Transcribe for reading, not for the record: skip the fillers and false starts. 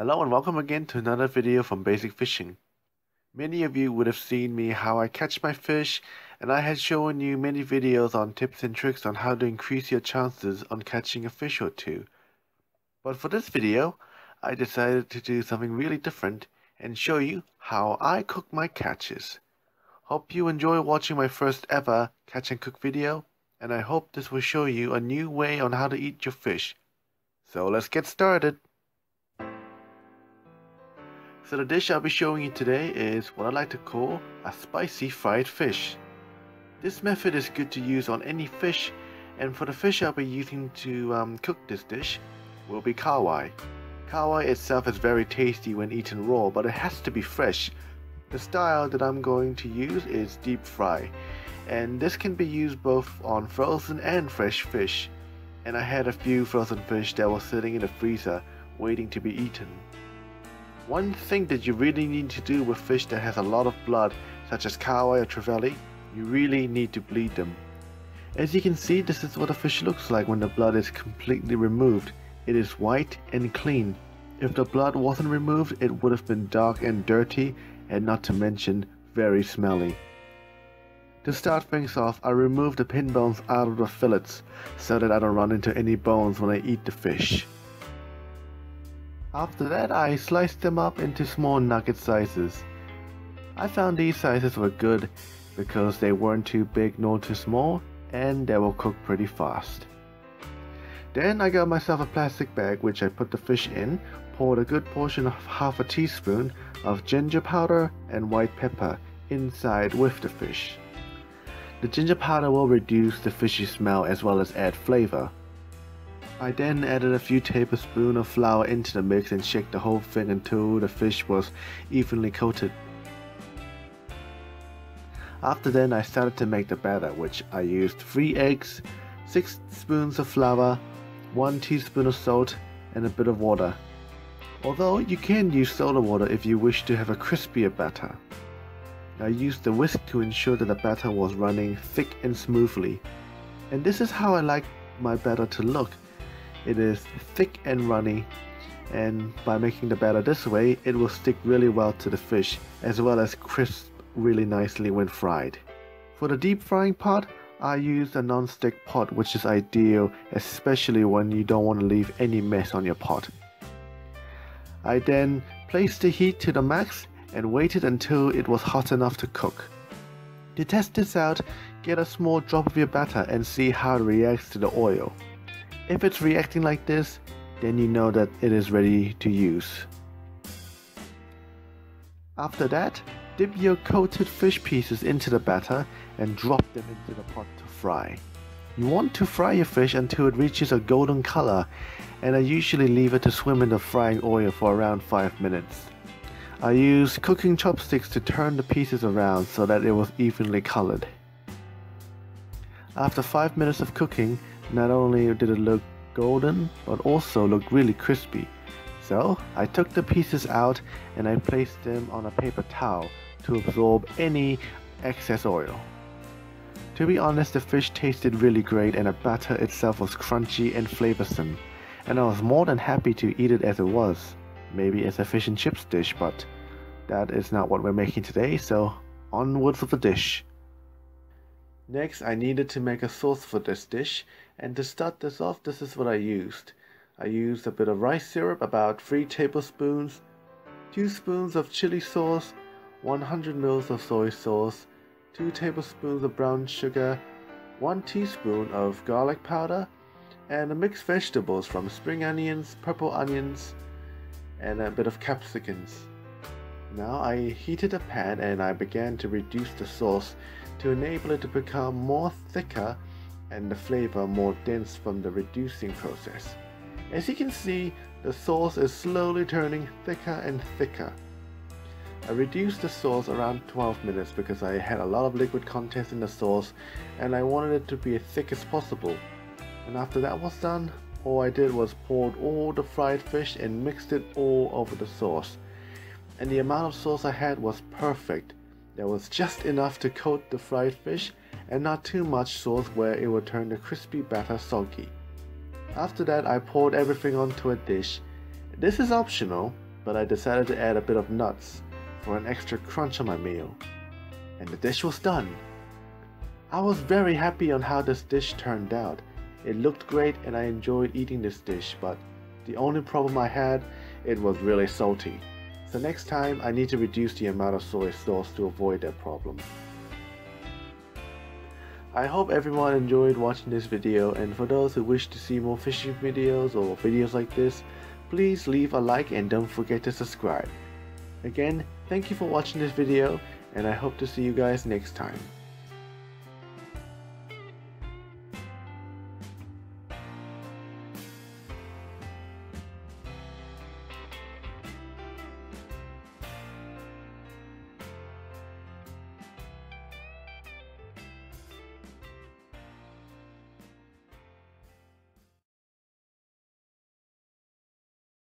Hello and welcome again to another video from Basic Fishing. Many of you would have seen me how I catch my fish, and I had shown you many videos on tips and tricks on how to increase your chances on catching a fish or two. But for this video, I decided to do something really different and show you how I cook my catches. Hope you enjoy watching my first ever catch and cook video, and I hope this will show you a new way on how to eat your fish. So let's get started. So the dish I'll be showing you today is what I like to call a spicy fried fish. This method is good to use on any fish, and for the fish I'll be using to cook this dish will be kawai. Kawai itself is very tasty when eaten raw, but it has to be fresh. The style that I'm going to use is deep fry, and this can be used both on frozen and fresh fish. And I had a few frozen fish that were sitting in the freezer waiting to be eaten. One thing that you really need to do with fish that has a lot of blood, such as kawai or trevally, you really need to bleed them. As you can see, this is what a fish looks like when the blood is completely removed. It is white and clean. If the blood wasn't removed, it would have been dark and dirty, and not to mention very smelly. To start things off, I remove the pin bones out of the fillets so that I don't run into any bones when I eat the fish. After that, I sliced them up into small nugget sizes. I found these sizes were good because they weren't too big nor too small, and they will cook pretty fast. Then I got myself a plastic bag which I put the fish in, poured a good portion of half a teaspoon of ginger powder and white pepper inside with the fish. The ginger powder will reduce the fishy smell as well as add flavor. I then added a few tablespoons of flour into the mix and shook the whole thing until the fish was evenly coated. After then I started to make the batter, which I used 3 eggs, 6 spoons of flour, 1 teaspoon of salt and a bit of water. Although you can use soda water if you wish to have a crispier batter. I used the whisk to ensure that the batter was running thick and smoothly. And this is how I like my batter to look. It is thick and runny, and by making the batter this way, it will stick really well to the fish, as well as crisp really nicely when fried. For the deep frying part, I used a non-stick pot, which is ideal, especially when you don't want to leave any mess on your pot. I then placed the heat to the max and waited until it was hot enough to cook. To test this out, get a small drop of your batter and see how it reacts to the oil. If it's reacting like this, then you know that it is ready to use. After that, dip your coated fish pieces into the batter and drop them into the pot to fry. You want to fry your fish until it reaches a golden color, and I usually leave it to swim in the frying oil for around 5 minutes. I use cooking chopsticks to turn the pieces around so that it was evenly colored. After 5 minutes of cooking, not only did it look golden, but also looked really crispy. So I took the pieces out and I placed them on a paper towel to absorb any excess oil. To be honest, the fish tasted really great and the batter itself was crunchy and flavorsome, and I was more than happy to eat it as it was. Maybe as a fish and chips dish, but that is not what we're making today, so onwards with the dish. Next, I needed to make a sauce for this dish, and to start this off, this is what I used. I used a bit of rice syrup, about 3 tablespoons, 2 spoons of chili sauce, 100 ml of soy sauce, 2 tablespoons of brown sugar, 1 teaspoon of garlic powder, and mixed vegetables from spring onions, purple onions, and a bit of capsicums. Now I heated a pan and I began to reduce the sauce to enable it to become more thicker and the flavor more dense from the reducing process. As you can see, the sauce is slowly turning thicker and thicker. I reduced the sauce around 12 minutes because I had a lot of liquid content in the sauce and I wanted it to be as thick as possible. And after that was done, all I did was poured all the fried fish and mixed it all over the sauce. And the amount of sauce I had was perfect. There was just enough to coat the fried fish and not too much sauce where it would turn the crispy batter soggy. After that, I poured everything onto a dish. This is optional, but I decided to add a bit of nuts for an extra crunch on my meal. And the dish was done. I was very happy on how this dish turned out. It looked great and I enjoyed eating this dish, but the only problem I had, it was really salty. So next time I need to reduce the amount of soy sauce to avoid that problem. I hope everyone enjoyed watching this video, and for those who wish to see more fishing videos or videos like this, please leave a like and don't forget to subscribe. Again, thank you for watching this video, and I hope to see you guys next time.